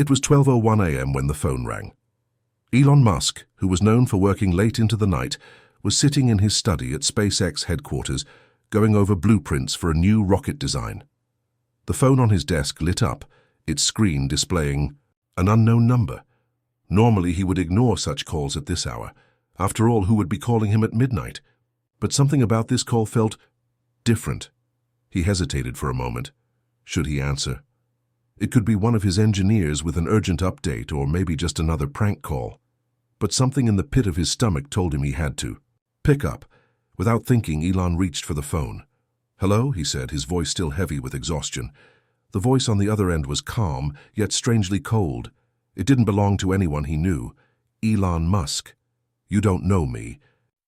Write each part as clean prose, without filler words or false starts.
It was 12:01 a.m. when the phone rang. Elon Musk, who was known for working late into the night, was sitting in his study at SpaceX headquarters, going over blueprints for a new rocket design. The phone on his desk lit up, its screen displaying an unknown number. Normally he would ignore such calls at this hour. After all, who would be calling him at midnight? But something about this call felt different. He hesitated for a moment. Should he answer? It could be one of his engineers with an urgent update, or maybe just another prank call. But something in the pit of his stomach told him he had to. Pick up. Without thinking, Elon reached for the phone. "Hello," he said, his voice still heavy with exhaustion. The voice on the other end was calm, yet strangely cold. It didn't belong to anyone he knew. Elon Musk. "You don't know me,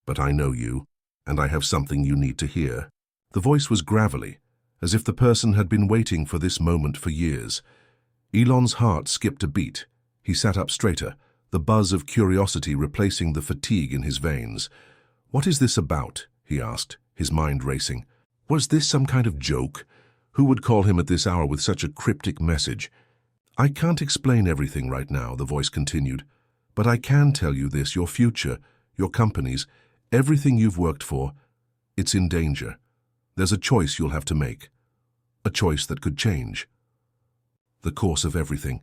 but I know you, and I have something you need to hear." The voice was gravelly, as if the person had been waiting for this moment for years. Elon's heart skipped a beat. He sat up straighter, the buzz of curiosity replacing the fatigue in his veins. "What is this about?" he asked, his mind racing. Was this some kind of joke? Who would call him at this hour with such a cryptic message? "I can't explain everything right now," the voice continued, "but I can tell you this: your future, your companies, everything you've worked for, it's in danger. There's a choice you'll have to make. A choice that could change the course of everything."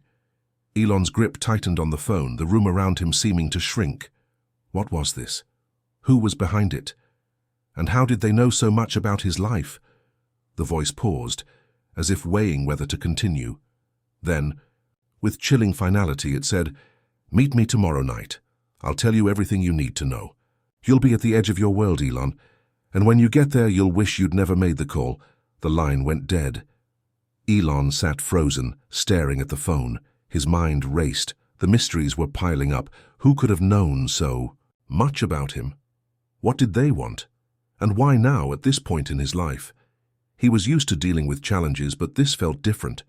Elon's grip tightened on the phone, the room around him seeming to shrink. What was this? Who was behind it? And how did they know so much about his life? The voice paused, as if weighing whether to continue. Then, with chilling finality, it said, "Meet me tomorrow night. I'll tell you everything you need to know. You'll be at the edge of your world, Elon, and when you get there, you'll wish you'd never made the call." The line went dead. Elon sat frozen, staring at the phone. His mind raced. The mysteries were piling up. Who could have known so much about him? What did they want? And why now, at this point in his life? He was used to dealing with challenges, but this felt different.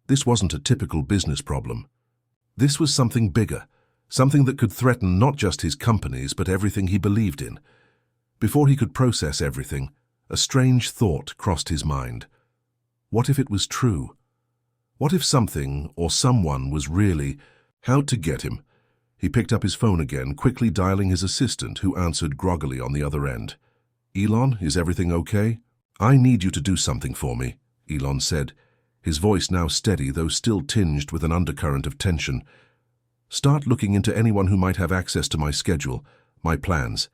This wasn't a typical business problem. This was something bigger, something that could threaten not just his companies, but everything he believed in. Before he could process everything, a strange thought crossed his mind. What if it was true? What if something or someone was really out to get him? He picked up his phone again, quickly dialing his assistant, who answered groggily on the other end. "Elon, is everything okay?" "I need you to do something for me," Elon said, his voice now steady, though still tinged with an undercurrent of tension. "Start looking into anyone who might have access to my schedule, my plans,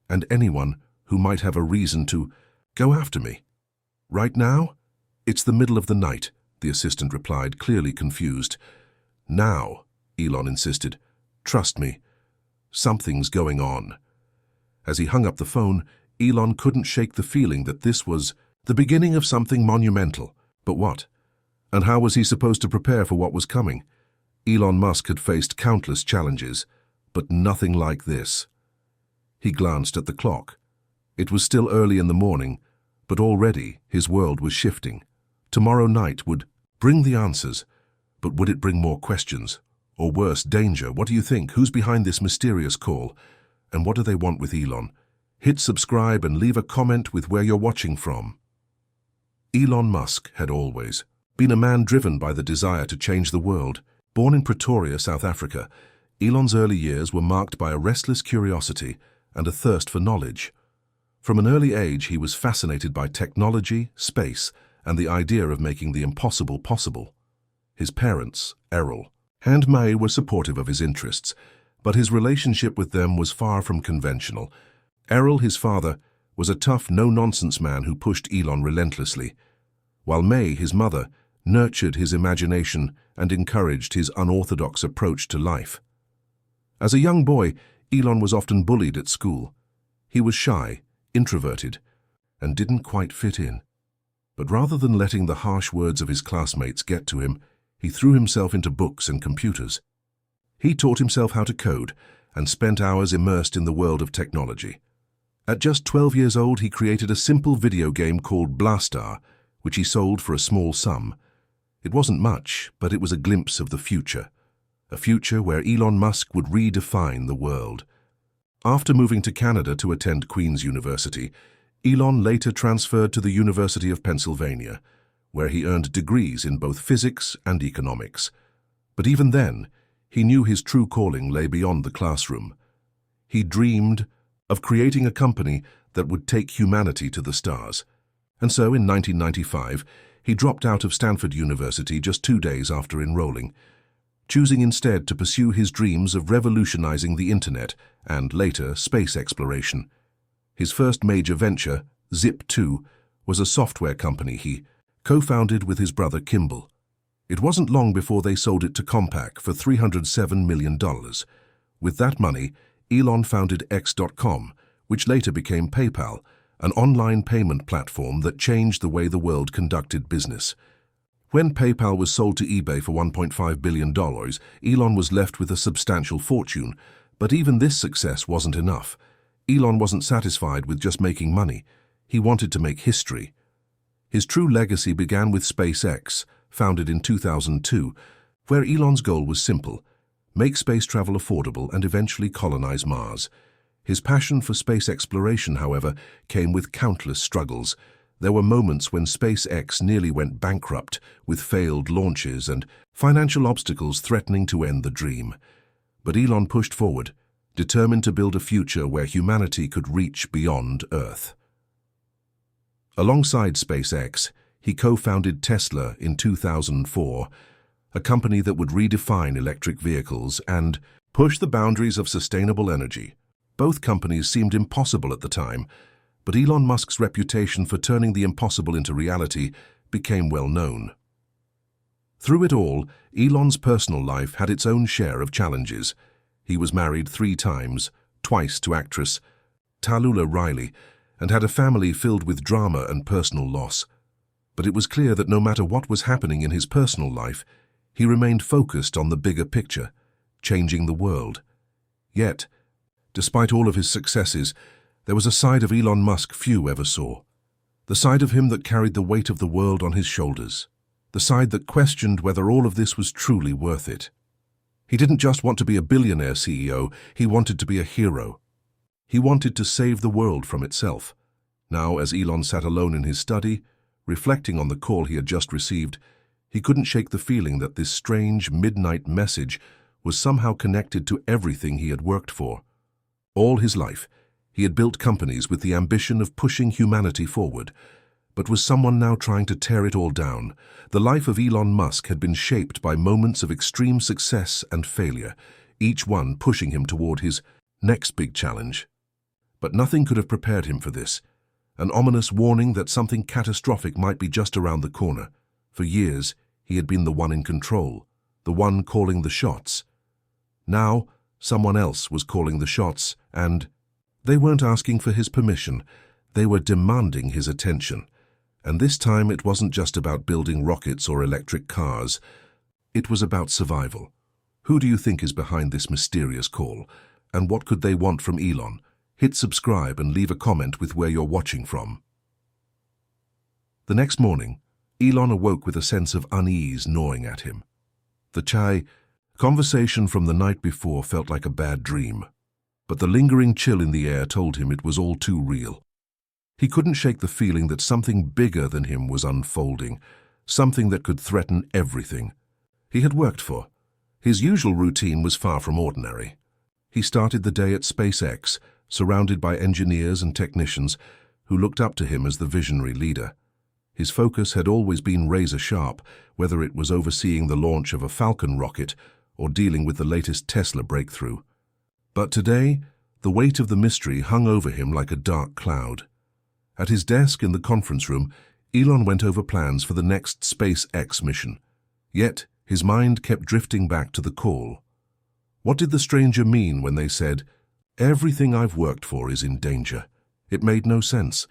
and anyone who might have a reason to go after me." "Right now?" "It's the middle of the night," the assistant replied, clearly confused. "Now," Elon insisted. "Trust me. Something's going on." As he hung up the phone, Elon couldn't shake the feeling that this was the beginning of something monumental. But what? And how was he supposed to prepare for what was coming? Elon Musk had faced countless challenges, but nothing like this. He glanced at the clock. It was still early in the morning, but already his world was shifting. Tomorrow night would bring the answers, but would it bring more questions? Or worse, danger? What do you think? Who's behind this mysterious call? And what do they want with Elon? Hit subscribe and leave a comment with where you're watching from. Elon Musk had always been a man driven by the desire to change the world. Born in Pretoria, South Africa, Elon's early years were marked by a restless curiosity and a thirst for knowledge. From an early age, he was fascinated by technology, space, and the idea of making the impossible possible. His parents, Errol and May, were supportive of his interests, but his relationship with them was far from conventional. Errol, his father, was a tough, no-nonsense man who pushed Elon relentlessly, while May, his mother, nurtured his imagination and encouraged his unorthodox approach to life. As a young boy, Elon was often bullied at school. He was shy, introverted, and didn't quite fit in. But rather than letting the harsh words of his classmates get to him, he threw himself into books and computers. He taught himself how to code and spent hours immersed in the world of technology. At just 12 years old, he created a simple video game called Blastar, which he sold for a small sum. It wasn't much, but it was a glimpse of the future. A future where Elon Musk would redefine the world. After moving to Canada to attend Queen's University, Elon later transferred to the University of Pennsylvania, where he earned degrees in both physics and economics. But even then, he knew his true calling lay beyond the classroom. He dreamed of creating a company that would take humanity to the stars. And so, in 1995, he dropped out of Stanford University just 2 days after enrolling, choosing instead to pursue his dreams of revolutionizing the internet and, later, space exploration. His first major venture, Zip2, was a software company he co-founded with his brother Kimball. It wasn't long before they sold it to Compaq for $307 million. With that money, Elon founded X.com, which later became PayPal, an online payment platform that changed the way the world conducted business. When PayPal was sold to eBay for $1.5 billion, Elon was left with a substantial fortune. But even this success wasn't enough. Elon wasn't satisfied with just making money. He wanted to make history. His true legacy began with SpaceX, founded in 2002, where Elon's goal was simple: make space travel affordable and eventually colonize Mars. His passion for space exploration, however, came with countless struggles. There were moments when SpaceX nearly went bankrupt, with failed launches and financial obstacles threatening to end the dream. But Elon pushed forward, determined to build a future where humanity could reach beyond Earth. Alongside SpaceX, he co-founded Tesla in 2004, a company that would redefine electric vehicles and push the boundaries of sustainable energy. Both companies seemed impossible at the time, but Elon Musk's reputation for turning the impossible into reality became well known. Through it all, Elon's personal life had its own share of challenges. He was married 3 times, twice to actress Talulah Riley, and had a family filled with drama and personal loss. But it was clear that no matter what was happening in his personal life, he remained focused on the bigger picture, changing the world. Yet, despite all of his successes, there was a side of Elon Musk few ever saw. The side of him that carried the weight of the world on his shoulders. The side that questioned whether all of this was truly worth it. He didn't just want to be a billionaire CEO, he wanted to be a hero. He wanted to save the world from itself. Now, as Elon sat alone in his study, reflecting on the call he had just received, he couldn't shake the feeling that this strange midnight message was somehow connected to everything he had worked for. All his life, he had built companies with the ambition of pushing humanity forward. But was someone now trying to tear it all down? The life of Elon Musk had been shaped by moments of extreme success and failure, each one pushing him toward his next big challenge. But nothing could have prepared him for this, an ominous warning that something catastrophic might be just around the corner. For years, he had been the one in control, the one calling the shots. Now, someone else was calling the shots, and they weren't asking for his permission, they were demanding his attention. And this time it wasn't just about building rockets or electric cars. It was about survival. Who do you think is behind this mysterious call? And what could they want from Elon? Hit subscribe and leave a comment with where you're watching from. The next morning, Elon awoke with a sense of unease gnawing at him. The conversation from the night before felt like a bad dream, but the lingering chill in the air told him it was all too real. He couldn't shake the feeling that something bigger than him was unfolding, something that could threaten everything he had worked for. His usual routine was far from ordinary. He started the day at SpaceX, surrounded by engineers and technicians who looked up to him as the visionary leader. His focus had always been razor-sharp, whether it was overseeing the launch of a Falcon rocket or dealing with the latest Tesla breakthrough. But today, the weight of the mystery hung over him like a dark cloud. At his desk in the conference room, Elon went over plans for the next SpaceX mission. Yet, his mind kept drifting back to the call. What did the stranger mean when they said, "Everything I've worked for is in danger"? It made no sense.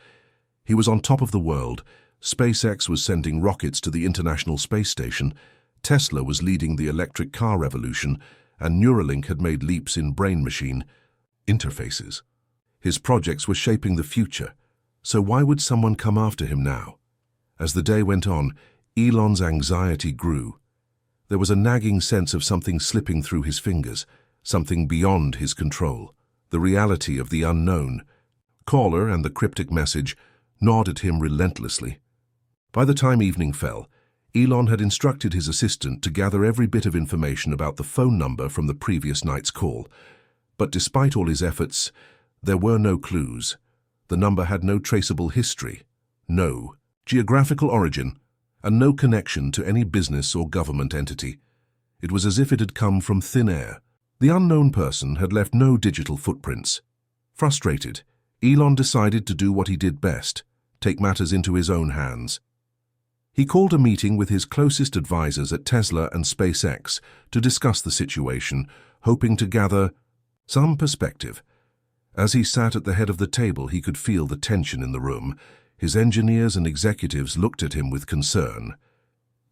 He was on top of the world. SpaceX was sending rockets to the International Space Station. Tesla was leading the electric car revolution, and Neuralink had made leaps in brain-machine interfaces. His projects were shaping the future. So why would someone come after him now? As the day went on, Elon's anxiety grew. There was a nagging sense of something slipping through his fingers, something beyond his control, the reality of the unknown. Caller and the cryptic message gnawed at him relentlessly. By the time evening fell, Elon had instructed his assistant to gather every bit of information about the phone number from the previous night's call. But despite all his efforts, there were no clues. The number had no traceable history, no geographical origin, and no connection to any business or government entity. It was as if it had come from thin air. The unknown person had left no digital footprints. Frustrated, Elon decided to do what he did best, take matters into his own hands. He called a meeting with his closest advisors at Tesla and SpaceX to discuss the situation, hoping to gather some perspective. As he sat at the head of the table, he could feel the tension in the room. His engineers and executives looked at him with concern.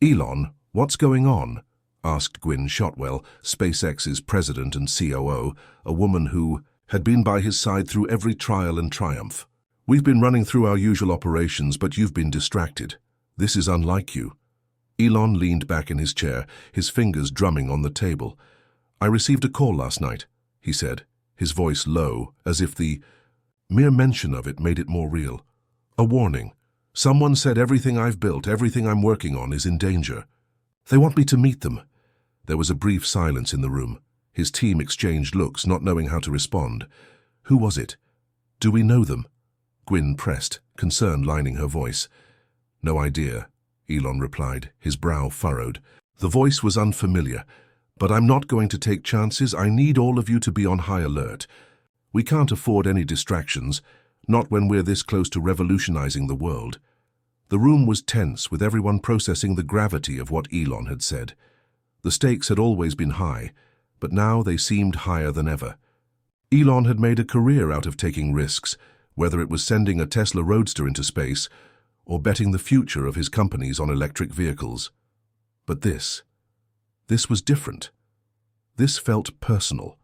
"Elon, what's going on?" asked Gwynne Shotwell, SpaceX's president and COO, a woman who had been by his side through every trial and triumph. "We've been running through our usual operations, but you've been distracted. This is unlike you." Elon leaned back in his chair, his fingers drumming on the table. "I received a call last night," he said, his voice low, as if the mere mention of it made it more real. "A warning. Someone said everything I've built, everything I'm working on, is in danger. They want me to meet them." There was a brief silence in the room. His team exchanged looks, not knowing how to respond. "Who was it? Do we know them?" Gwynne pressed, concern lining her voice. "No idea," Elon replied, his brow furrowed. The voice was unfamiliar. "But I'm not going to take chances. I need all of you to be on high alert. We can't afford any distractions, not when we're this close to revolutionizing the world." The room was tense, with everyone processing the gravity of what Elon had said. The stakes had always been high, but now they seemed higher than ever. Elon had made a career out of taking risks, whether it was sending a Tesla Roadster into space or betting the future of his companies on electric vehicles. But this was different. This felt personal.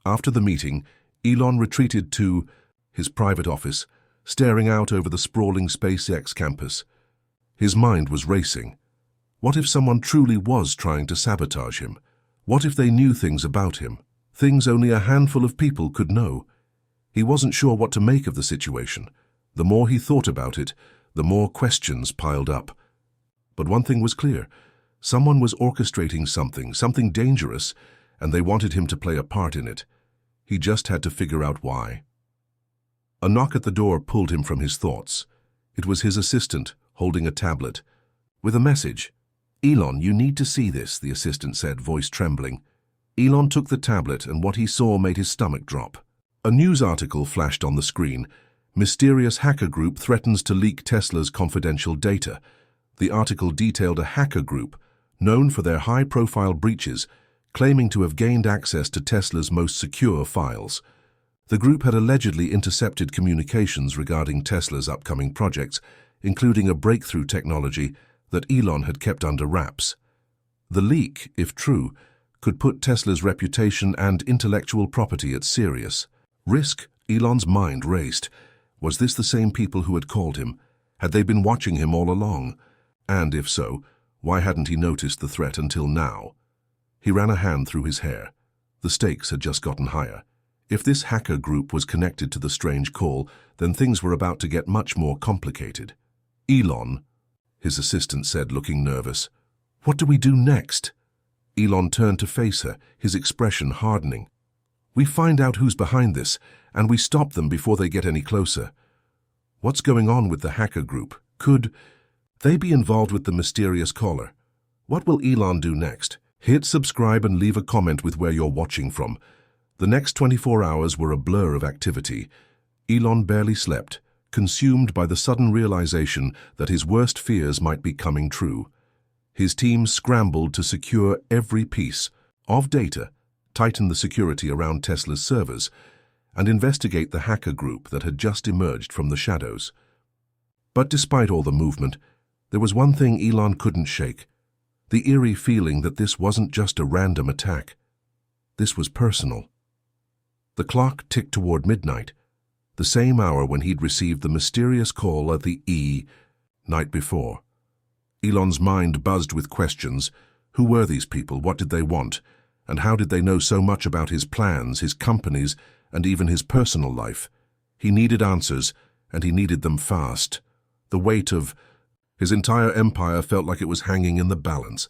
After the meeting, Elon retreated to his private office, staring out over the sprawling SpaceX campus. His mind was racing. What if someone truly was trying to sabotage him? What if they knew things about him, things only a handful of people could know? He wasn't sure what to make of the situation. The more he thought about it, the more questions piled up. But one thing was clear. Someone was orchestrating something dangerous, and they wanted him to play a part in it. He just had to figure out why. A knock at the door pulled him from his thoughts. It was his assistant, holding a tablet, with a message. "Elon, you need to see this," the assistant said, voice trembling. Elon took the tablet, and what he saw made his stomach drop. A news article flashed on the screen. "Mysterious hacker group threatens to leak Tesla's confidential data." The article detailed a hacker group, known for their high-profile breaches, claiming to have gained access to Tesla's most secure files. The group had allegedly intercepted communications regarding Tesla's upcoming projects, including a breakthrough technology that Elon had kept under wraps. The leak, if true, could put Tesla's reputation and intellectual property at serious risk. Elon's mind raced. Was this the same people who had called him? Had they been watching him all along? And if so, why hadn't he noticed the threat until now? He ran a hand through his hair. The stakes had just gotten higher. If this hacker group was connected to the strange call, then things were about to get much more complicated. "Elon," his assistant said, looking nervous. "What do we do next?" Elon turned to face her, his expression hardening. "We find out who's behind this, and we stop them before they get any closer." What's going on with the hacker group? Could they be involved with the mysterious caller? What will Elon do next? Hit subscribe and leave a comment with where you're watching from. The next 24 hours were a blur of activity. Elon barely slept, consumed by the sudden realization that his worst fears might be coming true. His team scrambled to secure every piece of data, tighten the security around Tesla's servers, and investigate the hacker group that had just emerged from the shadows. But despite all the movement, there was one thing Elon couldn't shake: the eerie feeling that this wasn't just a random attack. This was personal. The clock ticked toward midnight, the same hour when he'd received the mysterious call at the night before. Elon's mind buzzed with questions. Who were these people? What did they want? And how did they know so much about his plans, his companies, and even his personal life? He needed answers, and he needed them fast. The weight of His entire empire felt like it was hanging in the balance.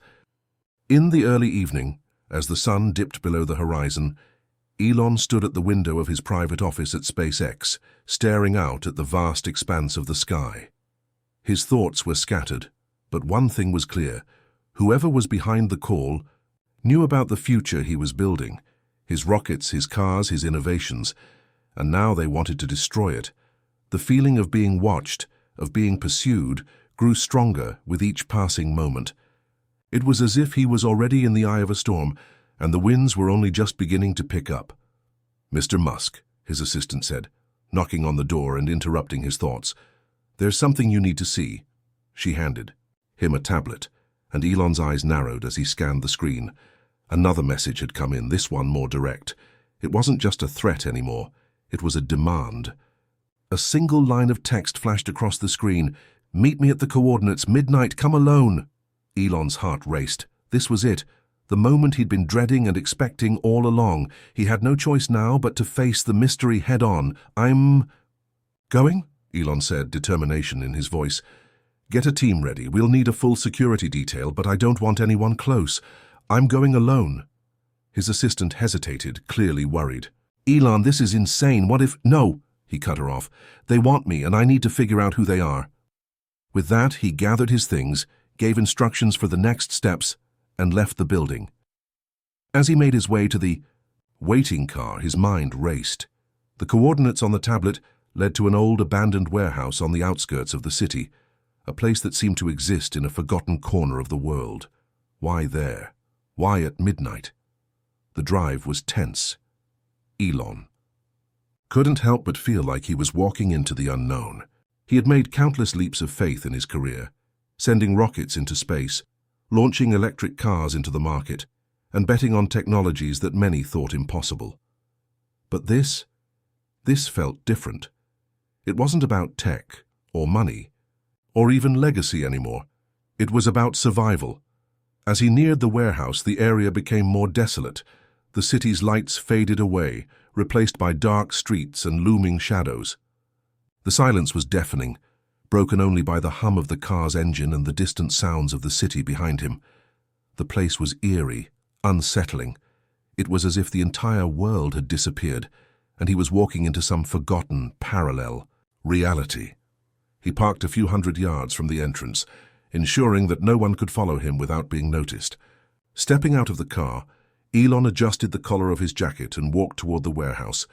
In the early evening, as the sun dipped below the horizon, Elon stood at the window of his private office at SpaceX, staring out at the vast expanse of the sky. His thoughts were scattered, but one thing was clear. Whoever was behind the call knew about the future he was building, his rockets, his cars, his innovations, and now they wanted to destroy it. The feeling of being watched, of being pursued, grew stronger with each passing moment. It was as if he was already in the eye of a storm, and the winds were only just beginning to pick up. "Mr. Musk," his assistant said, knocking on the door and interrupting his thoughts. "There's something you need to see." She handed him a tablet, and Elon's eyes narrowed as he scanned the screen. Another message had come in, this one more direct. It wasn't just a threat anymore, it was a demand. A single line of text flashed across the screen. "Meet me at the coordinates, midnight, come alone." Elon's heart raced. This was it, the moment he'd been dreading and expecting all along. He had no choice now but to face the mystery head-on. "I'm going?" Elon said, determination in his voice. "Get a team ready. We'll need a full security detail, but I don't want anyone close. I'm going alone." His assistant hesitated, clearly worried. "Elon, this is insane. What if—" "No," he cut her off. "They want me, and I need to figure out who they are." With that, he gathered his things, gave instructions for the next steps, and left the building. As he made his way to the waiting car, his mind raced. The coordinates on the tablet led to an old abandoned warehouse on the outskirts of the city, a place that seemed to exist in a forgotten corner of the world. Why there? Why at midnight? The drive was tense. Elon couldn't help but feel like he was walking into the unknown. He had made countless leaps of faith in his career, sending rockets into space, launching electric cars into the market, and betting on technologies that many thought impossible. But this felt different. It wasn't about tech, or money, or even legacy anymore. It was about survival. As he neared the warehouse, the area became more desolate. The city's lights faded away, replaced by dark streets and looming shadows. The silence was deafening, broken only by the hum of the car's engine and the distant sounds of the city behind him. The place was eerie, unsettling. It was as if the entire world had disappeared, and he was walking into some forgotten, parallel reality. He parked a few hundred yards from the entrance, ensuring that no one could follow him without being noticed. Stepping out of the car, Elon adjusted the collar of his jacket and walked toward the warehouse,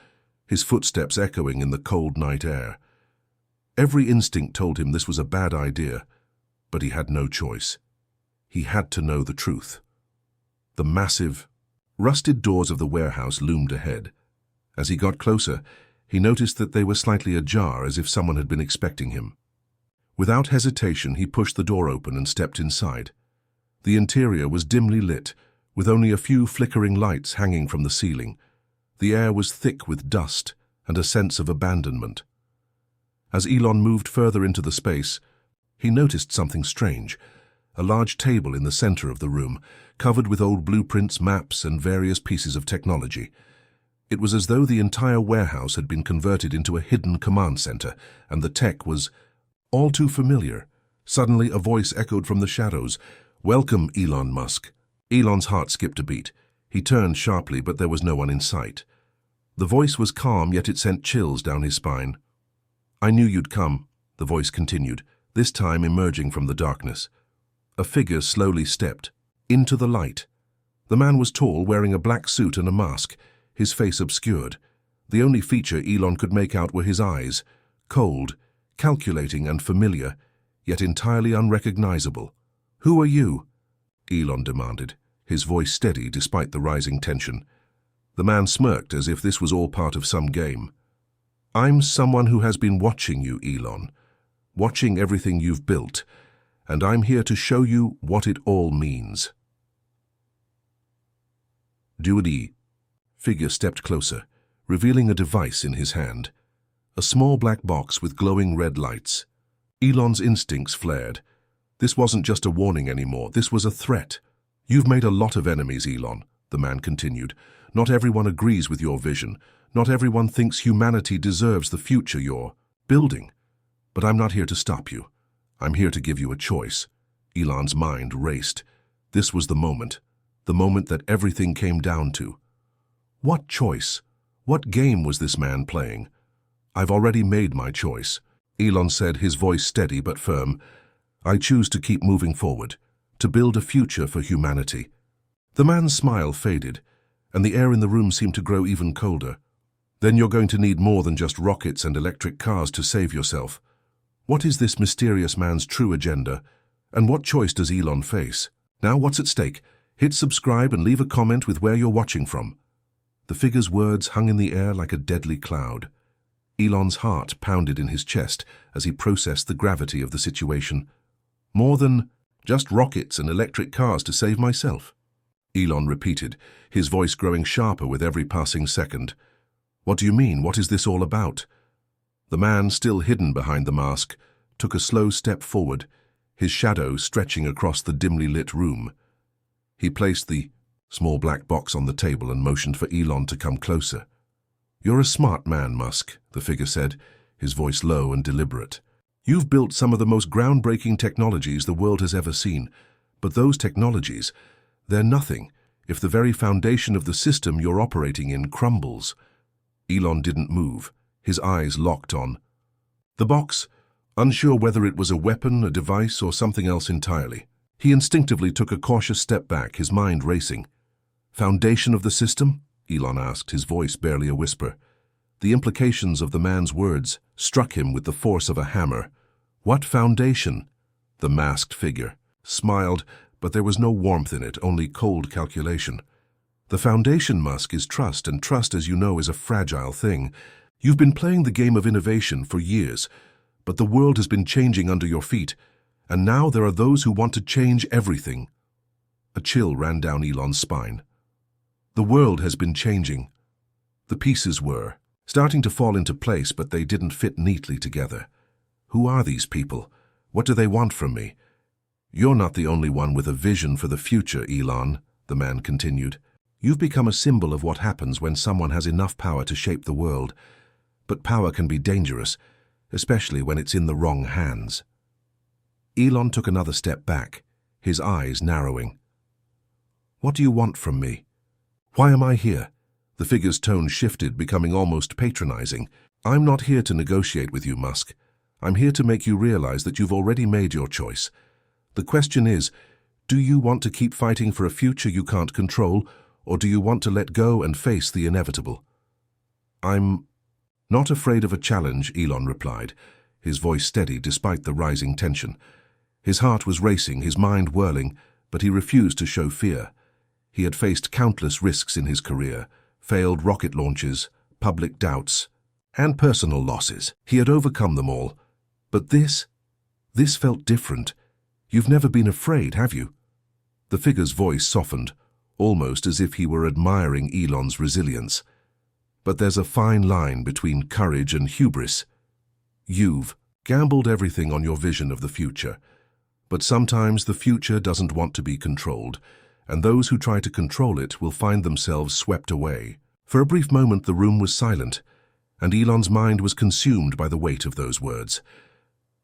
his footsteps echoing in the cold night air. Every instinct told him this was a bad idea, but he had no choice. He had to know the truth. The massive, rusted doors of the warehouse loomed ahead. As he got closer, he noticed that they were slightly ajar, as if someone had been expecting him. Without hesitation, he pushed the door open and stepped inside. The interior was dimly lit, with only a few flickering lights hanging from the ceiling. The air was thick with dust and a sense of abandonment. As Elon moved further into the space, he noticed something strange. A large table in the center of the room, covered with old blueprints, maps, and various pieces of technology. It was as though the entire warehouse had been converted into a hidden command center, and the tech was all too familiar. Suddenly, a voice echoed from the shadows. "Welcome, Elon Musk." Elon's heart skipped a beat. He turned sharply, but there was no one in sight. The voice was calm, yet it sent chills down his spine. "I knew you'd come," the voice continued, this time emerging from the darkness. A figure slowly stepped into the light. The man was tall, wearing a black suit and a mask, his face obscured. The only feature Elon could make out were his eyes, cold, calculating and familiar, yet entirely unrecognizable. "Who are you?" Elon demanded, his voice steady despite the rising tension. The man smirked as if this was all part of some game. "I'm someone who has been watching you, Elon, watching everything you've built, and I'm here to show you what it all means." The figure stepped closer, revealing a device in his hand. A small black box with glowing red lights. Elon's instincts flared. This wasn't just a warning anymore, this was a threat. "You've made a lot of enemies, Elon," the man continued. "Not everyone agrees with your vision. Not everyone thinks humanity deserves the future you're building. But I'm not here to stop you. I'm here to give you a choice. Elon's mind raced. This was the moment that everything came down to. What choice? What game was this man playing? I've already made my choice, Elon said, his voice steady but firm. I choose to keep moving forward, to build a future for humanity. The man's smile faded, and the air in the room seemed to grow even colder. Then you're going to need more than just rockets and electric cars to save yourself. What is this mysterious man's true agenda? And what choice does Elon face? Now what's at stake? Hit subscribe and leave a comment with where you're watching from. The figure's words hung in the air like a deadly cloud. Elon's heart pounded in his chest as he processed the gravity of the situation. More than just rockets and electric cars to save myself, Elon repeated, his voice growing sharper with every passing second. What do you mean? What is this all about? The man, still hidden behind the mask, took a slow step forward, his shadow stretching across the dimly lit room. He placed the small black box on the table and motioned for Elon to come closer. You're a smart man, Musk, the figure said, his voice low and deliberate. You've built some of the most groundbreaking technologies the world has ever seen, but those technologies, they're nothing if the very foundation of the system you're operating in crumbles. Elon didn't move, his eyes locked on the box, unsure whether it was a weapon, a device, or something else entirely. He instinctively took a cautious step back, his mind racing. Foundation of the system? Elon asked, his voice barely a whisper. The implications of the man's words struck him with the force of a hammer. What foundation? The masked figure smiled, but there was no warmth in it, only cold calculation. The foundation, Musk, is trust, and trust, as you know, is a fragile thing. You've been playing the game of innovation for years, but the world has been changing under your feet, and now there are those who want to change everything. A chill ran down Elon's spine. The world has been changing. The pieces were starting to fall into place, but they didn't fit neatly together. Who are these people? What do they want from me? You're not the only one with a vision for the future, Elon, the man continued. You've become a symbol of what happens when someone has enough power to shape the world. But power can be dangerous, especially when it's in the wrong hands. Elon took another step back, his eyes narrowing. What do you want from me? Why am I here? The figure's tone shifted, becoming almost patronizing. I'm not here to negotiate with you, Musk. I'm here to make you realize that you've already made your choice. The question is, do you want to keep fighting for a future you can't control, or do you want to let go and face the inevitable? I'm not afraid of a challenge, Elon replied, his voice steady despite the rising tension. His heart was racing, his mind whirling, but he refused to show fear. He had faced countless risks in his career, failed rocket launches, public doubts, and personal losses. He had overcome them all. But this felt different. You've never been afraid, have you? The figure's voice softened, almost as if he were admiring Elon's resilience. But there's a fine line between courage and hubris. You've gambled everything on your vision of the future. But sometimes the future doesn't want to be controlled, and those who try to control it will find themselves swept away. For a brief moment the room was silent, and Elon's mind was consumed by the weight of those words.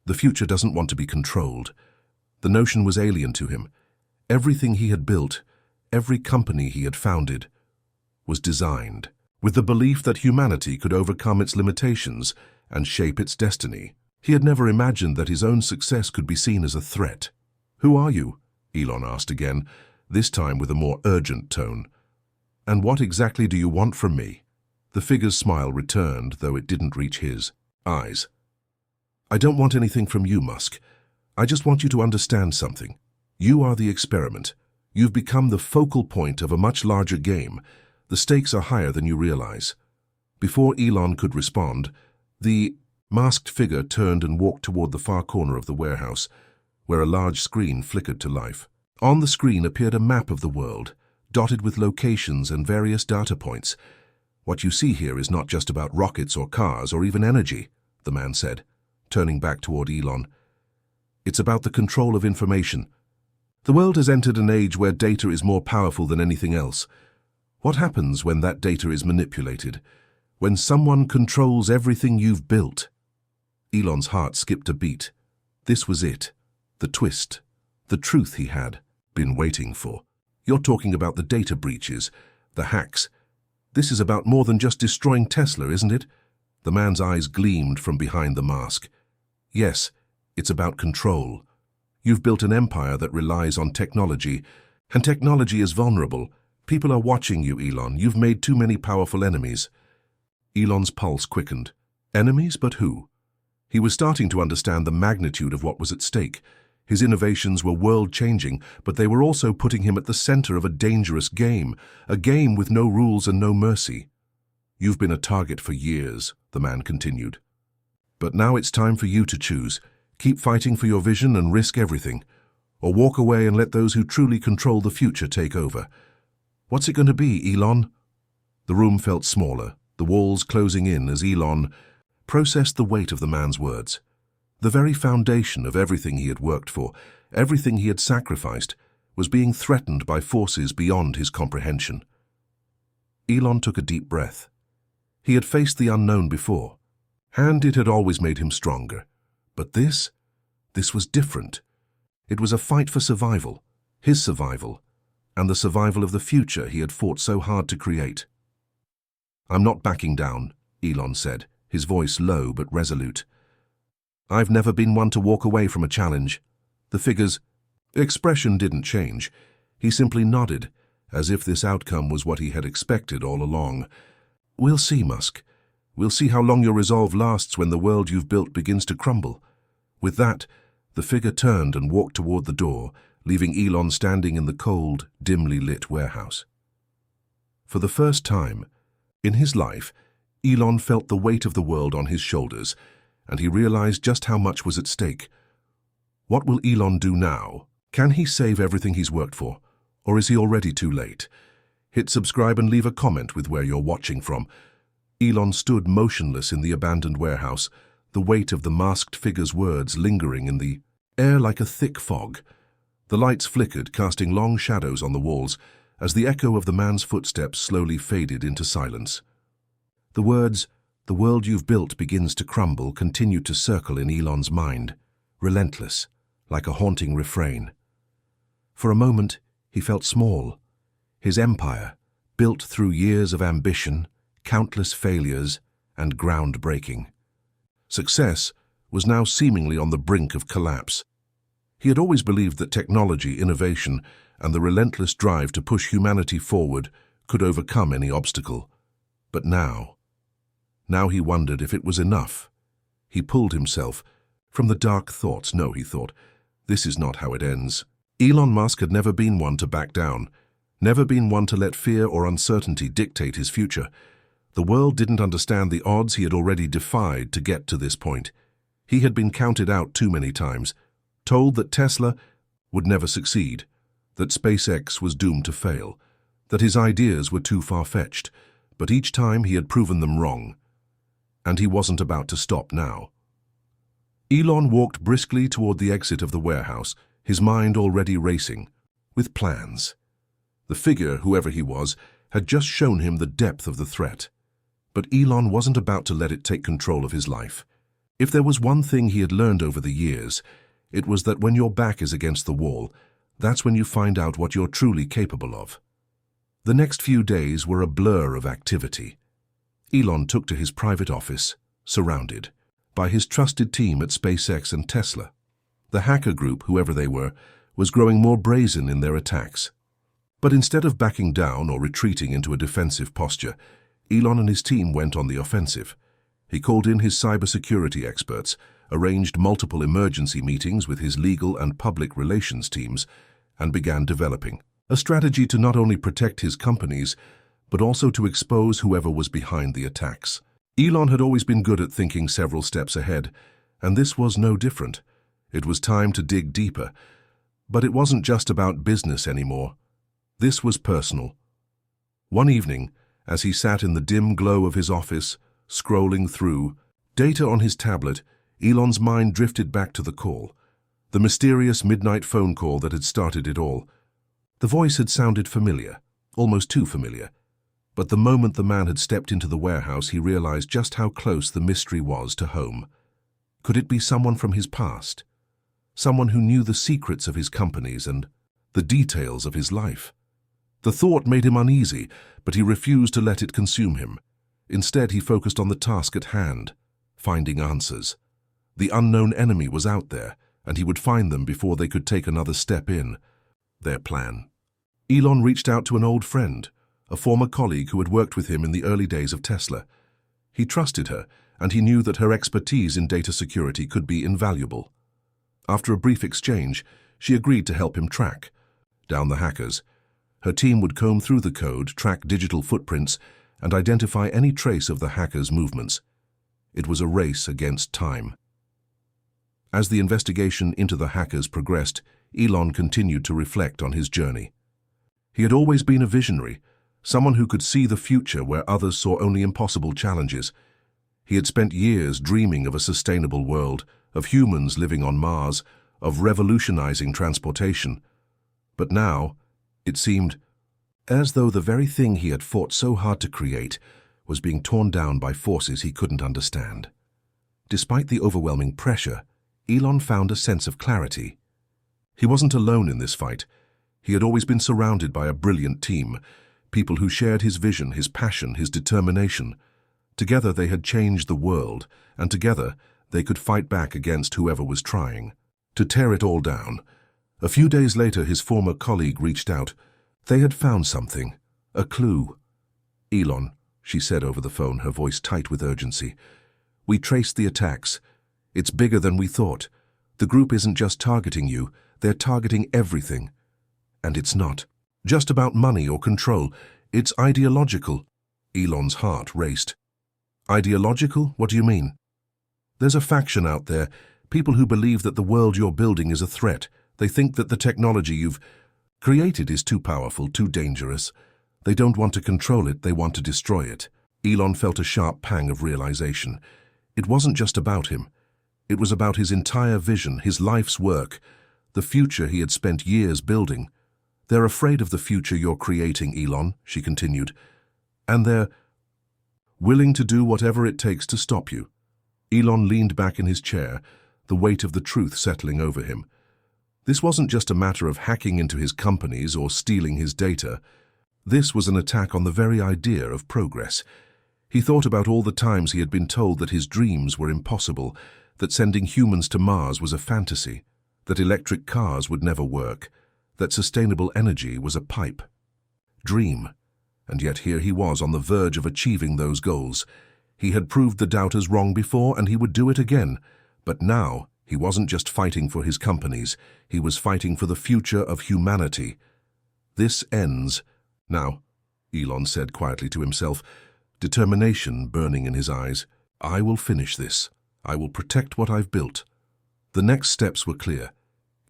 The future doesn't want to be controlled. The notion was alien to him. Everything he had built, every company he had founded, was designed with the belief that humanity could overcome its limitations and shape its destiny. He had never imagined that his own success could be seen as a threat. Who are you? Elon asked again, this time with a more urgent tone. And what exactly do you want from me? The figure's smile returned, though it didn't reach his eyes. I don't want anything from you, Musk. I just want you to understand something. You are the experiment. You've become the focal point of a much larger game. The stakes are higher than you realize. Before Elon could respond, the masked figure turned and walked toward the far corner of the warehouse, where a large screen flickered to life. On the screen appeared a map of the world, dotted with locations and various data points. What you see here is not just about rockets or cars or even energy, the man said, turning back toward Elon. It's about the control of information. The world has entered an age where data is more powerful than anything else. What happens when that data is manipulated? When someone controls everything you've built? Elon's heart skipped a beat. This was it, the twist, the truth he had been waiting for. You're talking about the data breaches, the hacks. This is about more than just destroying Tesla, isn't it? The man's eyes gleamed from behind the mask. Yes, it's about control. You've built an empire that relies on technology, and technology is vulnerable. People are watching you, Elon. You've made too many powerful enemies. Elon's pulse quickened. Enemies, but who? He was starting to understand the magnitude of what was at stake. His innovations were world-changing, but they were also putting him at the center of a dangerous game, a game with no rules and no mercy. You've been a target for years, the man continued. But now it's time for you to choose. Keep fighting for your vision and risk everything, or walk away and let those who truly control the future take over. What's it going to be, Elon? The room felt smaller, the walls closing in as Elon processed the weight of the man's words. The very foundation of everything he had worked for, everything he had sacrificed, was being threatened by forces beyond his comprehension. Elon took a deep breath. He had faced the unknown before, and it had always made him stronger. But this was different. It was a fight for survival, his survival, and the survival of the future he had fought so hard to create. "I'm not backing down," Elon said, his voice low but resolute. "I've never been one to walk away from a challenge." The figure's expression didn't change. He simply nodded, as if this outcome was what he had expected all along. "We'll see, Musk. We'll see how long your resolve lasts when the world you've built begins to crumble." With that, the figure turned and walked toward the door, leaving Elon standing in the cold, dimly lit warehouse. For the first time in his life, Elon felt the weight of the world on his shoulders, and he realized just how much was at stake. What will Elon do now? Can he save everything he's worked for, or is he already too late? Hit subscribe and leave a comment with where you're watching from. Elon stood motionless in the abandoned warehouse, the weight of the masked figure's words lingering in the air like a thick fog. The lights flickered, casting long shadows on the walls, as the echo of the man's footsteps slowly faded into silence. The words, "The world you've built begins to crumble," continued to circle in Elon's mind, relentless, like a haunting refrain. For a moment, he felt small. His empire, built through years of ambition, countless failures, and groundbreaking. Success was now seemingly on the brink of collapse. He had always believed that technology, innovation, and the relentless drive to push humanity forward could overcome any obstacle. But now he wondered if it was enough. He pulled himself from the dark thoughts. No, he thought, this is not how it ends. Elon Musk had never been one to back down, never been one to let fear or uncertainty dictate his future. The world didn't understand the odds he had already defied to get to this point. He had been counted out too many times, told that Tesla would never succeed, that SpaceX was doomed to fail, that his ideas were too far-fetched, but each time he had proven them wrong. And he wasn't about to stop now. Elon walked briskly toward the exit of the warehouse, his mind already racing, with plans. The figure, whoever he was, had just shown him the depth of the threat. But Elon wasn't about to let it take control of his life. If there was one thing he had learned over the years, it was that when your back is against the wall, that's when you find out what you're truly capable of. The next few days were a blur of activity. Elon took to his private office, surrounded by his trusted team at SpaceX and Tesla. The hacker group, whoever they were, was growing more brazen in their attacks. But instead of backing down or retreating into a defensive posture, Elon and his team went on the offensive. He called in his cybersecurity experts, arranged multiple emergency meetings with his legal and public relations teams, and began developing a strategy to not only protect his companies, but also to expose whoever was behind the attacks. Elon had always been good at thinking several steps ahead, and this was no different. It was time to dig deeper. But it wasn't just about business anymore. This was personal. One evening, as he sat in the dim glow of his office, scrolling through data on his tablet, Elon's mind drifted back to the call, the mysterious midnight phone call that had started it all. The voice had sounded familiar, almost too familiar. But the moment the man had stepped into the warehouse, he realized just how close the mystery was to home. Could it be someone from his past? someone who knew the secrets of his companies and the details of his life. The thought made him uneasy, but he refused to let it consume him. Instead, he focused on the task at hand, finding answers. The unknown enemy was out there, and he would find them before they could take another step in their plan. Elon reached out to an old friend, a former colleague who had worked with him in the early days of Tesla. He trusted her, and he knew that her expertise in data security could be invaluable. After a brief exchange, she agreed to help him track down the hackers. Her team would comb through the code, track digital footprints, and identify any trace of the hackers' movements. It was a race against time. As the investigation into the hackers progressed, Elon continued to reflect on his journey. He had always been a visionary, someone who could see the future where others saw only impossible challenges. He had spent years dreaming of a sustainable world, of humans living on Mars, of revolutionizing transportation. But now, it seemed as though the very thing he had fought so hard to create was being torn down by forces he couldn't understand. Despite the overwhelming pressure, Elon found a sense of clarity. He wasn't alone in this fight. He had always been surrounded by a brilliant team, people who shared his vision, his passion, his determination. Together they had changed the world, and together they could fight back against whoever was trying to tear it all down. A few days later, his former colleague reached out. They had found something, a clue. "Elon," she said over the phone, her voice tight with urgency, "we traced the attacks. It's bigger than we thought. The group isn't just targeting you, they're targeting everything. And it's not just about money or control, it's ideological." Elon's heart raced. "Ideological? What do you mean?" "There's a faction out there, people who believe that the world you're building is a threat. They think that the technology you've created is too powerful, too dangerous. They don't want to control it, they want to destroy it." Elon felt a sharp pang of realization. It wasn't just about him. It was about his entire vision, his life's work, the future he had spent years building. "They're afraid of the future you're creating, Elon," she continued, "and they're willing to do whatever it takes to stop you." Elon leaned back in his chair, the weight of the truth settling over him. This wasn't just a matter of hacking into his companies or stealing his data. This was an attack on the very idea of progress. He thought about all the times he had been told that his dreams were impossible, that sending humans to Mars was a fantasy, that electric cars would never work, that sustainable energy was a pipe dream. And yet here he was on the verge of achieving those goals. He had proved the doubters wrong before, and he would do it again. But now, he wasn't just fighting for his companies, he was fighting for the future of humanity. "This ends now," Elon said quietly to himself, determination burning in his eyes. "I will finish this. I will protect what I've built." The next steps were clear.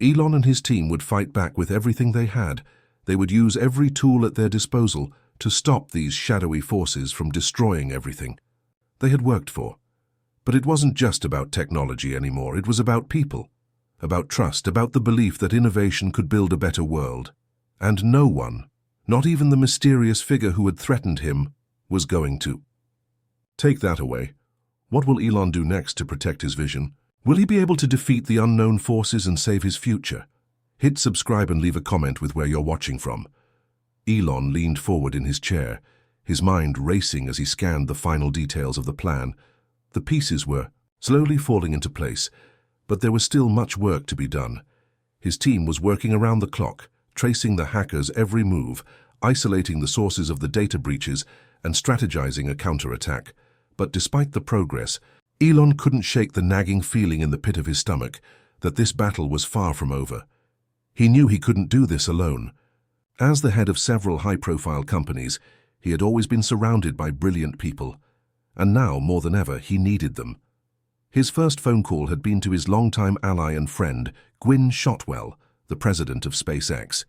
Elon and his team would fight back with everything they had. They would use every tool at their disposal to stop these shadowy forces from destroying everything they had worked for. But it wasn't just about technology anymore. It was about people, about trust, about the belief that innovation could build a better world. And no one, not even the mysterious figure who had threatened him, was going to take that away. What will Elon do next to protect his vision? Will he be able to defeat the unknown forces and save his future? Hit subscribe and leave a comment with where you're watching from. Elon leaned forward in his chair, his mind racing as he scanned the final details of the plan. The pieces were slowly falling into place, but there was still much work to be done. His team was working around the clock, tracing the hackers' every move, isolating the sources of the data breaches, and strategizing a counterattack. But despite the progress, Elon couldn't shake the nagging feeling in the pit of his stomach that this battle was far from over. He knew he couldn't do this alone. As the head of several high-profile companies, he had always been surrounded by brilliant people, and now, more than ever, he needed them. His first phone call had been to his longtime ally and friend, Gwynne Shotwell, the president of SpaceX.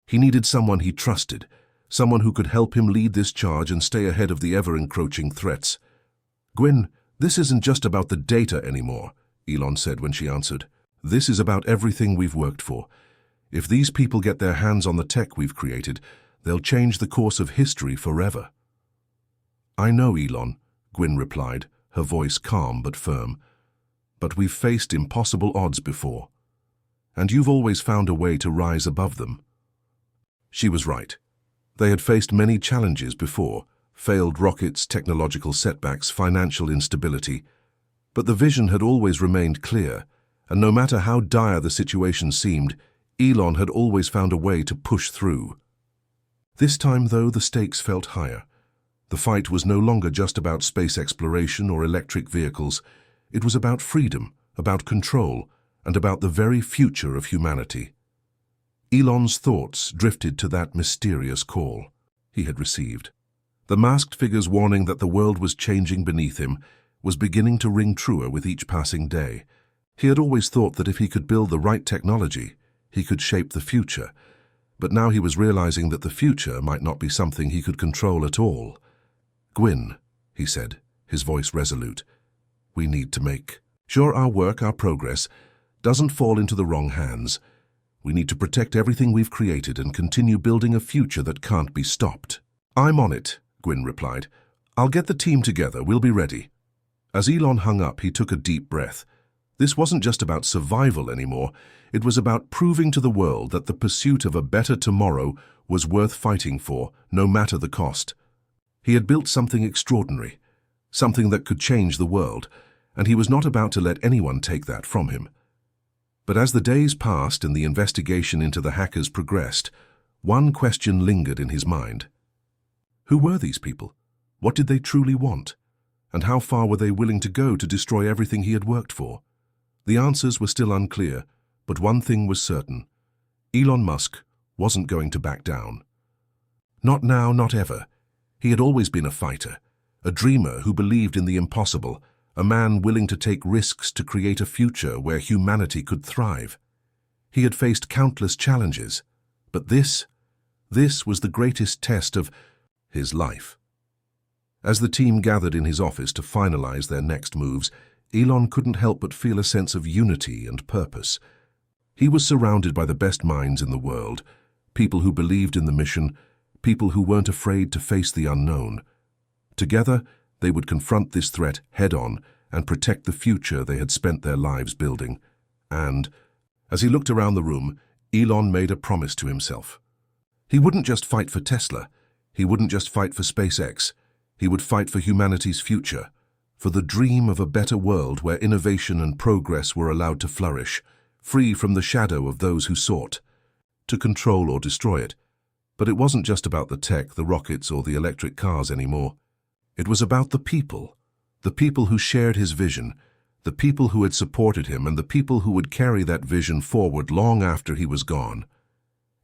He needed someone he trusted, someone who could help him lead this charge and stay ahead of the ever-encroaching threats. "Gwynne, this isn't just about the data anymore," Elon said when she answered. "This is about everything we've worked for. If these people get their hands on the tech we've created, they'll change the course of history forever." "I know, Elon," Gwynne replied, her voice calm but firm. "But we've faced impossible odds before. and you've always found a way to rise above them." She was right. They had faced many challenges before: failed rockets, technological setbacks, financial instability. But the vision had always remained clear, and no matter how dire the situation seemed, Elon had always found a way to push through. This time, though, the stakes felt higher. The fight was no longer just about space exploration or electric vehicles. It was about freedom, about control, and about the very future of humanity. Elon's thoughts drifted to that mysterious call he had received. The masked figure's warning that the world was changing beneath him was beginning to ring truer with each passing day. He had always thought that if he could build the right technology, he could shape the future. But now he was realizing that the future might not be something he could control at all. "Gwyn," he said, his voice resolute, "we need to make sure our work, our progress, doesn't fall into the wrong hands. We need to protect everything we've created and continue building a future that can't be stopped." "I'm on it," Gwyn replied. "I'll get the team together. We'll be ready." As Elon hung up, he took a deep breath. This wasn't just about survival anymore. It was about proving to the world that the pursuit of a better tomorrow was worth fighting for, no matter the cost. He had built something extraordinary, something that could change the world, and he was not about to let anyone take that from him. But as the days passed and the investigation into the hackers progressed, one question lingered in his mind. Who were these people? What did they truly want? And how far were they willing to go to destroy everything he had worked for? The answers were still unclear, but one thing was certain. Elon Musk wasn't going to back down. Not now, not ever. He had always been a fighter, a dreamer who believed in the impossible, a man willing to take risks to create a future where humanity could thrive. He had faced countless challenges, but this was the greatest test of his life. As the team gathered in his office to finalize their next moves, Elon couldn't help but feel a sense of unity and purpose. He was surrounded by the best minds in the world, people who believed in the mission, people who weren't afraid to face the unknown. Together, they would confront this threat head-on and protect the future they had spent their lives building. And, as he looked around the room, Elon made a promise to himself. He wouldn't just fight for Tesla. He wouldn't just fight for SpaceX. He would fight for humanity's future, for the dream of a better world where innovation and progress were allowed to flourish, free from the shadow of those who sought to control or destroy it. But it wasn't just about the tech, the rockets, or the electric cars anymore. It was about the people who shared his vision, the people who had supported him, and the people who would carry that vision forward long after he was gone.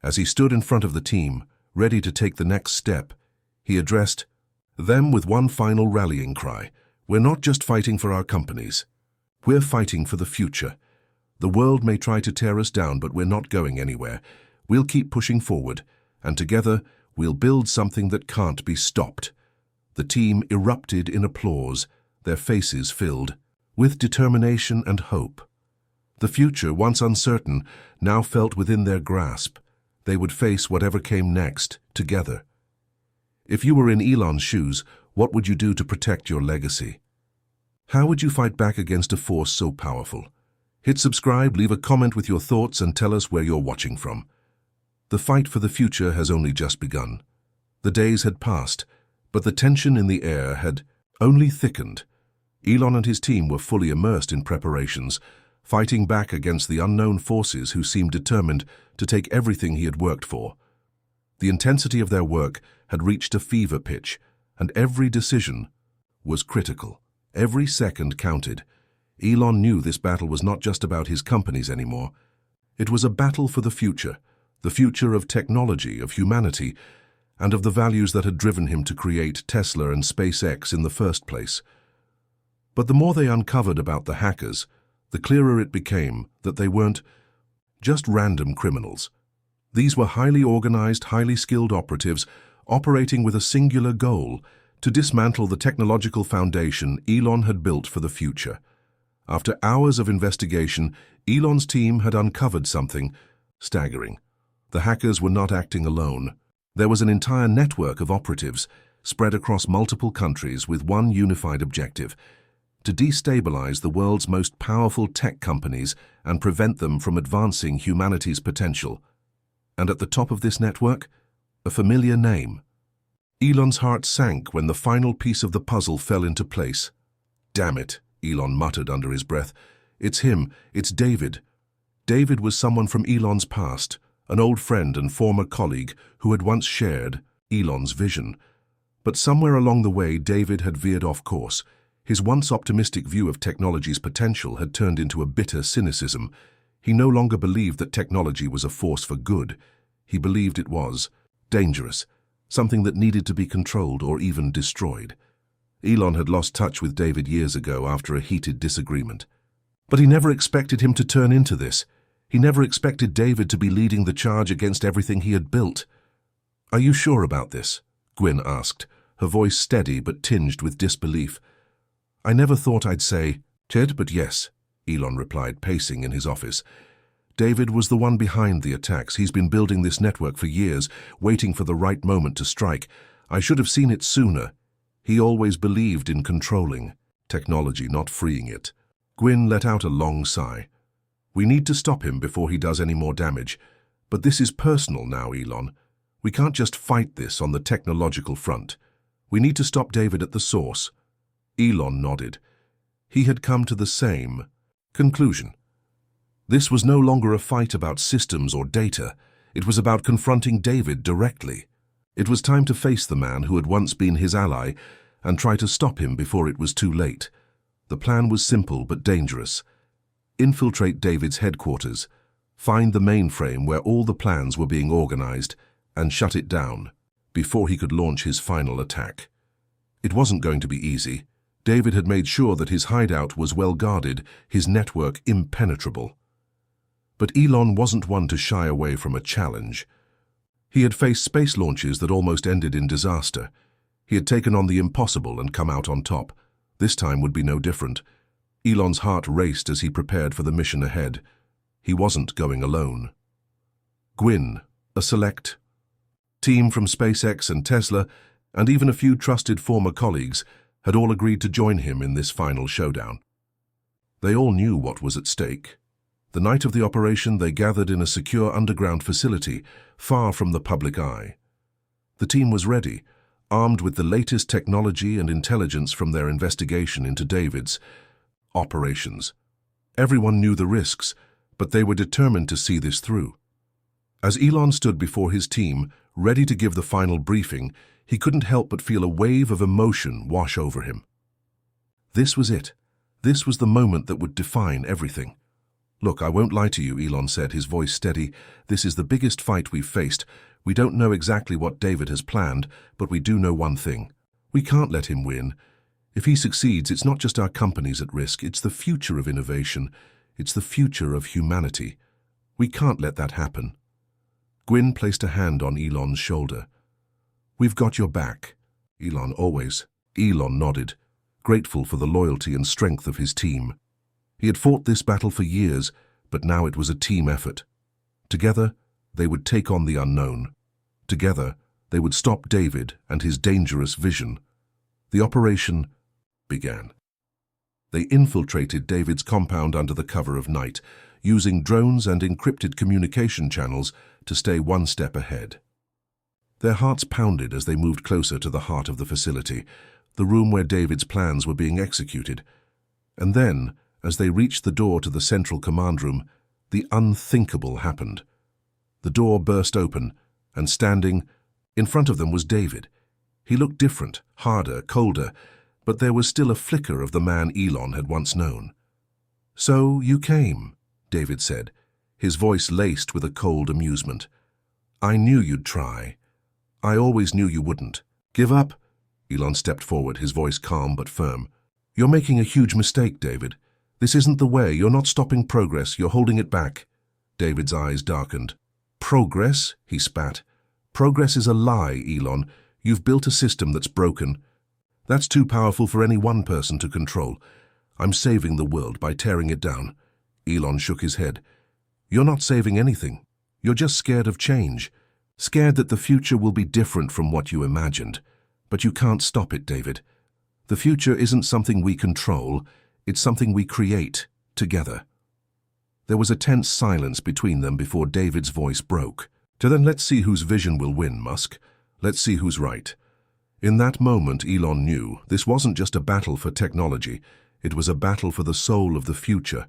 As he stood in front of the team, ready to take the next step, he addressed them with one final rallying cry. "We're not just fighting for our companies. We're fighting for the future. The world may try to tear us down, but we're not going anywhere. We'll keep pushing forward, and together we'll build something that can't be stopped." The team erupted in applause, their faces filled with determination and hope. The future, once uncertain, now felt within their grasp. They would face whatever came next, together. If you were in Elon's shoes, what would you do to protect your legacy? How would you fight back against a force so powerful? Hit subscribe, leave a comment with your thoughts, and tell us where you're watching from. The fight for the future has only just begun. The days had passed, but the tension in the air had only thickened. Elon and his team were fully immersed in preparations, fighting back against the unknown forces who seemed determined to take everything he had worked for. The intensity of their work had reached a fever pitch, and every decision was critical. Every second counted. Elon knew this battle was not just about his companies anymore. It was a battle for the future of technology, of humanity, and of the values that had driven him to create Tesla and SpaceX in the first place. But the more they uncovered about the hackers, the clearer it became that they weren't just random criminals. These were highly organized, highly skilled operatives operating with a singular goal: to dismantle the technological foundation Elon had built for the future. After hours of investigation, Elon's team had uncovered something staggering. The hackers were not acting alone. There was an entire network of operatives spread across multiple countries with one unified objective: to destabilize the world's most powerful tech companies and prevent them from advancing humanity's potential. And at the top of this network, a familiar name. Elon's heart sank when the final piece of the puzzle fell into place. "Damn it," Elon muttered under his breath. "It's him, it's David." David was someone from Elon's past, an old friend and former colleague who had once shared Elon's vision. But somewhere along the way, David had veered off course. His once optimistic view of technology's potential had turned into a bitter cynicism. He no longer believed that technology was a force for good. He believed it was dangerous, something that needed to be controlled or even destroyed. Elon had lost touch with David years ago after a heated disagreement. But he never expected him to turn into this. He never expected David to be leading the charge against everything he had built. "Are you sure about this?" Gwyn asked, her voice steady but tinged with disbelief. "I never thought I'd say, Ted, but yes," Elon replied, pacing in his office. "David was the one behind the attacks. He's been building this network for years, waiting for the right moment to strike. I should have seen it sooner. He always believed in controlling technology, not freeing it." Gwyn let out a long sigh. "We need to stop him before he does any more damage. But this is personal now, Elon. We can't just fight this on the technological front. We need to stop David at the source." Elon nodded. He had come to the same conclusion. This was no longer a fight about systems or data. It was about confronting David directly. It was time to face the man who had once been his ally and try to stop him before it was too late. The plan was simple but dangerous. Infiltrate David's headquarters, find the mainframe where all the plans were being organized, and shut it down before he could launch his final attack. It wasn't going to be easy. David had made sure that his hideout was well guarded, his network impenetrable. But Elon wasn't one to shy away from a challenge. He had faced space launches that almost ended in disaster. He had taken on the impossible and come out on top. This time would be no different. Elon's heart raced as he prepared for the mission ahead. He wasn't going alone. Gwyn, a select team from SpaceX and Tesla, and even a few trusted former colleagues, had all agreed to join him in this final showdown. They all knew what was at stake. The night of the operation, they gathered in a secure underground facility, far from the public eye. The team was ready, armed with the latest technology and intelligence from their investigation into David's operations. Everyone knew the risks, but they were determined to see this through. As Elon stood before his team, ready to give the final briefing, he couldn't help but feel a wave of emotion wash over him. This was it. This was the moment that would define everything. "Look, I won't lie to you," Elon said, his voice steady. "This is the biggest fight we've faced. We don't know exactly what David has planned, but we do know one thing. We can't let him win. If he succeeds, it's not just our companies at risk, it's the future of innovation. It's the future of humanity. We can't let that happen." Gwyn placed a hand on Elon's shoulder. "We've got your back." "Elon, always." Elon nodded, grateful for the loyalty and strength of his team. He had fought this battle for years, but now it was a team effort. Together, they would take on the unknown. Together, they would stop David and his dangerous vision. The operation began. They infiltrated David's compound under the cover of night, using drones and encrypted communication channels to stay one step ahead. Their hearts pounded as they moved closer to the heart of the facility, the room where David's plans were being executed. And then, as they reached the door to the central command room, the unthinkable happened. The door burst open, and standing in front of them was David. He looked different, harder, colder, but there was still a flicker of the man Elon had once known. "So you came," David said, his voice laced with a cold amusement. "I knew you'd try. I always knew you wouldn't. Give up?" Elon stepped forward, his voice calm but firm. "You're making a huge mistake, David. This isn't the way. You're not stopping progress. You're holding it back." David's eyes darkened. "Progress?" he spat. "Progress is a lie, Elon. You've built a system that's broken. That's too powerful for any one person to control. I'm saving the world by tearing it down." Elon shook his head. "You're not saving anything. You're just scared of change. Scared that the future will be different from what you imagined. But you can't stop it, David. The future isn't something we control, it's something we create together. There was a tense silence between them before David's voice broke. Then let's see whose vision will win, Musk. Let's see who's right. In that moment, Elon knew this wasn't just a battle for technology, it was a battle for the soul of the future,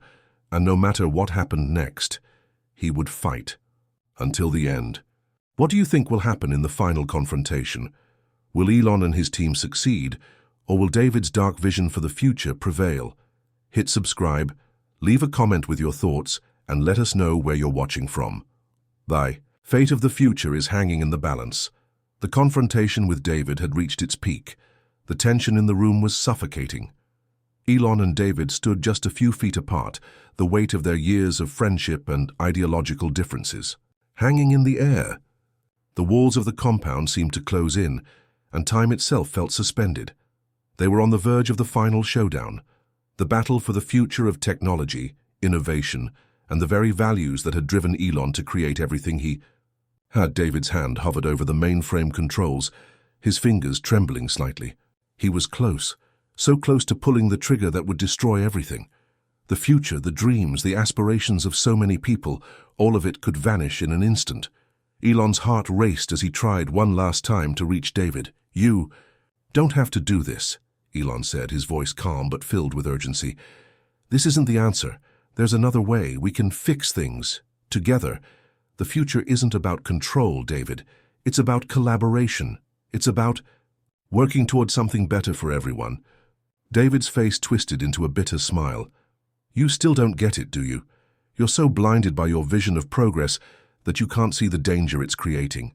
and no matter what happened next, he would fight. Until the end. What do you think will happen in the final confrontation? Will Elon and his team succeed, or will David's dark vision for the future prevail? Hit subscribe, leave a comment with your thoughts, and let us know where you're watching from. The fate of the future is hanging in the balance. The confrontation with David had reached its peak. The tension in the room was suffocating. Elon and David stood just a few feet apart, the weight of their years of friendship and ideological differences hanging in the air. The walls of the compound seemed to close in, and time itself felt suspended. They were on the verge of the final showdown, the battle for the future of technology, innovation, and the very values that had driven Elon to create everything he had. David's hand hovered over the mainframe controls, his fingers trembling slightly. He was close, so close to pulling the trigger that would destroy everything. The future, the dreams, the aspirations of so many people, all of it could vanish in an instant. Elon's heart raced as he tried one last time to reach David. "You don't have to do this," Elon said, his voice calm but filled with urgency. "This isn't the answer. There's another way. We can fix things together. The future isn't about control, David. It's about collaboration. It's about working toward something better for everyone." David's face twisted into a bitter smile. "You still don't get it, do you? You're so blinded by your vision of progress that you can't see the danger it's creating.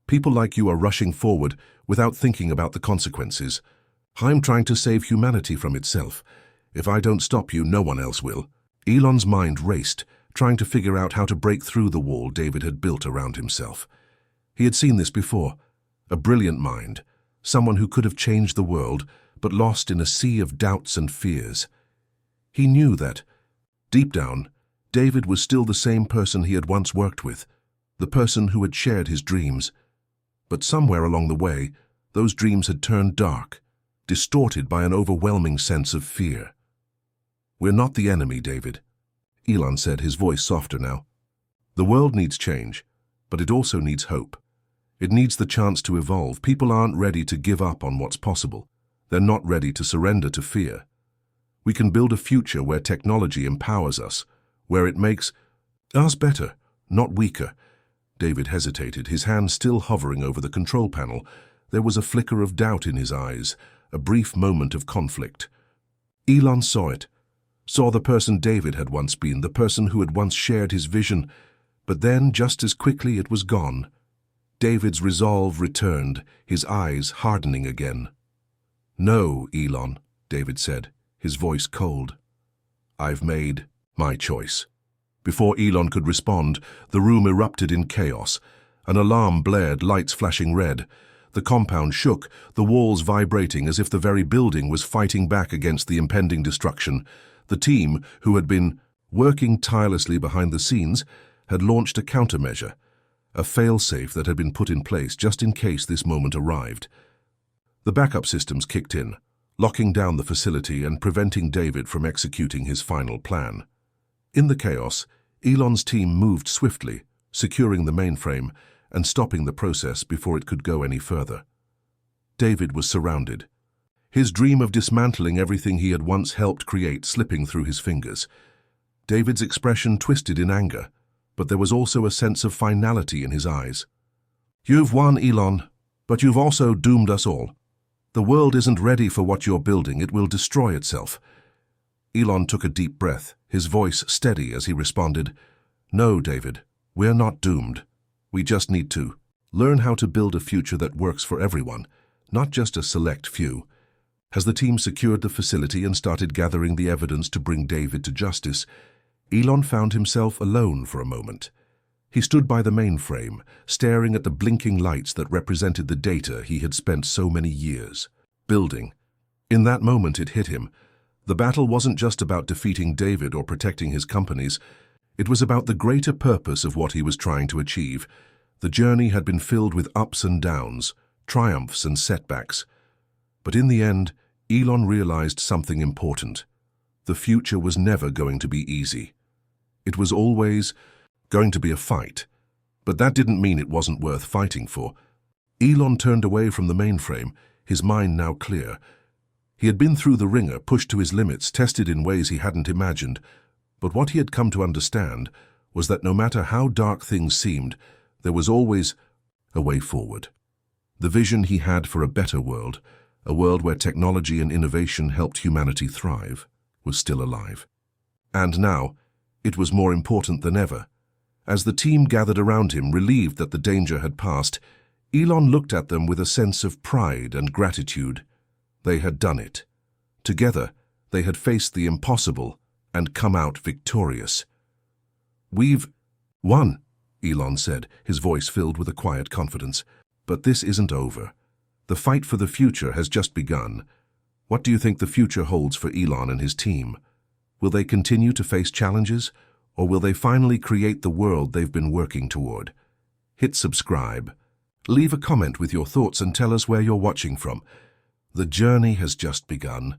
People like you are rushing forward without thinking about the consequences. I'm trying to save humanity from itself. If I don't stop you, no one else will." Elon's mind raced, trying to figure out how to break through the wall David had built around himself. He had seen this before. A brilliant mind, someone who could have changed the world, but lost in a sea of doubts and fears. He knew that, deep down, David was still the same person he had once worked with, the person who had shared his dreams. But somewhere along the way, those dreams had turned dark, distorted by an overwhelming sense of fear. "We're not the enemy, David," Elon said, his voice softer now. "The world needs change, but it also needs hope. It needs the chance to evolve. People aren't ready to give up on what's possible. They're not ready to surrender to fear. We can build a future where technology empowers us, where it makes us better, not weaker." David hesitated, his hand still hovering over the control panel. There was a flicker of doubt in his eyes, a brief moment of conflict. Elon saw it, saw the person David had once been, the person who had once shared his vision, but then, just as quickly, it was gone. David's resolve returned, his eyes hardening again. "No, Elon," David said, his voice cold. "I've made my choice." Before Elon could respond, the room erupted in chaos. An alarm blared, lights flashing red. The compound shook, the walls vibrating as if the very building was fighting back against the impending destruction. The team, who had been working tirelessly behind the scenes, had launched a countermeasure, a fail-safe that had been put in place just in case this moment arrived. The backup systems kicked in, locking down the facility and preventing David from executing his final plan. In the chaos, Elon's team moved swiftly, securing the mainframe and stopping the process before it could go any further. David was surrounded, his dream of dismantling everything he had once helped create slipping through his fingers. David's expression twisted in anger, but there was also a sense of finality in his eyes. "You've won, Elon, but you've also doomed us all. The world isn't ready for what you're building. It will destroy itself." Elon took a deep breath, his voice steady as he responded, "No, David, we're not doomed. We just need to learn how to build a future that works for everyone, not just a select few." As the team secured the facility and started gathering the evidence to bring David to justice, Elon found himself alone for a moment. He stood by the mainframe, staring at the blinking lights that represented the data he had spent so many years building. In that moment it hit him. The battle wasn't just about defeating David or protecting his companies. It was about the greater purpose of what he was trying to achieve. The journey had been filled with ups and downs, triumphs and setbacks. But in the end, Elon realized something important. The future was never going to be easy. It was always going to be a fight. But that didn't mean it wasn't worth fighting for. Elon turned away from the mainframe, his mind now clear. He had been through the ringer, pushed to his limits, tested in ways he hadn't imagined. But what he had come to understand was that no matter how dark things seemed, there was always a way forward. The vision he had for a better world, a world where technology and innovation helped humanity thrive, was still alive. And now, it was more important than ever. As the team gathered around him, relieved that the danger had passed, Elon looked at them with a sense of pride and gratitude. They had done it. Together, they had faced the impossible and come out victorious. "We've won," Elon said, his voice filled with a quiet confidence. "But this isn't over. The fight for the future has just begun. What do you think the future holds for Elon and his team? Will they continue to face challenges, or will they finally create the world they've been working toward?" Hit subscribe. Leave a comment with your thoughts and tell us where you're watching from. The journey has just begun.